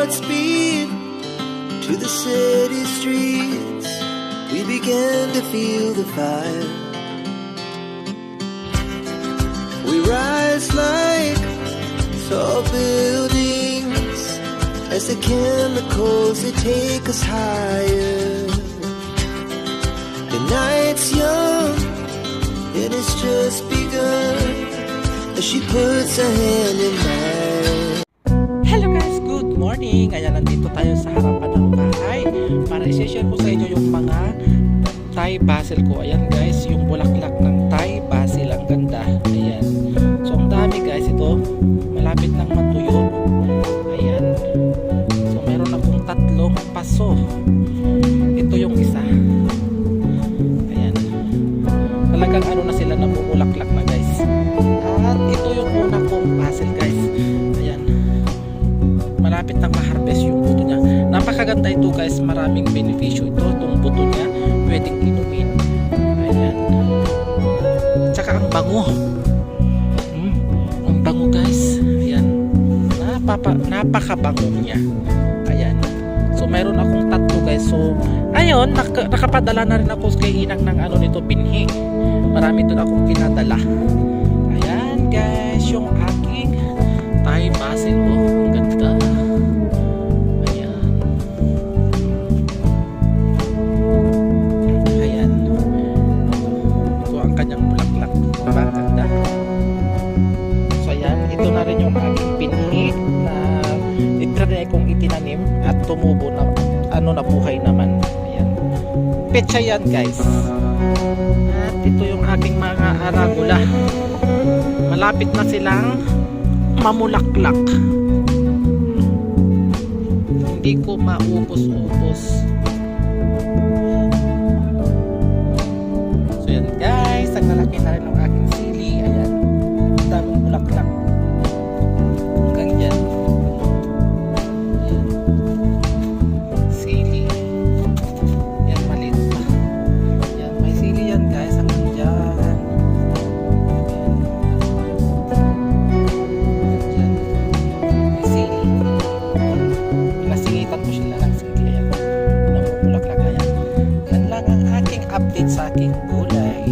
hearts beat to the city streets. We began to feel the fire. We rise like tall buildings as the chemicals, they take us higher. The night's young and it's just begun as she puts her hand in mine. Hello guys, good morning. Ayan, nandito tayo sa harapan ng bahay para i-share ko sa inyo yung mga Thai basil ko. Ayan guys, yung bulaklak ng Thai basil, ang ganda. Ayan, so ang dami guys, ito malapit nang matuyo. Ayan, so meron akong tatlong paso. Ito yung isa. Ayan, talagang ano na sila, namumulaklak na guys. At ito yung una kong basil guys. Ayan, malapit nang ma-harvest yung buto niya. Napakaganda ito guys, maraming benepisyo ito. Itong buto niya pwedeng inumin. Ayan, tsaka ang bango. Ang bango guys. Ayan, napakabango niya. Ayan, so meron akong tatlo guys. So ayun, nakapadala na rin ako kay Inang ng ano nito, binhi. Marami doon akong pinadala. Ayan guys, yung aking Thai basil ko. Ang ganda. Ayan. Ayan. Ito ang kanyang bulaklak. Diba? Ang ganda. So ayan, ito na rin yung aking pinhi na itry kong itinanim at tumubo na, ano, nabuhay naman. Ayan. Petsa yan guys. At ito yung aking mga arugula. Malapit na silang mamulaklak. Hindi ko maubos-ubos. So yan guys, ang lalaki na rin ng aking sili. Ayan, ang daming bulaklak. Hanggang dyan. Ayan. Sili. Yan, maliit pa. Yan, may sili yan guys. Hanggang dyan. Update sa aking gulay.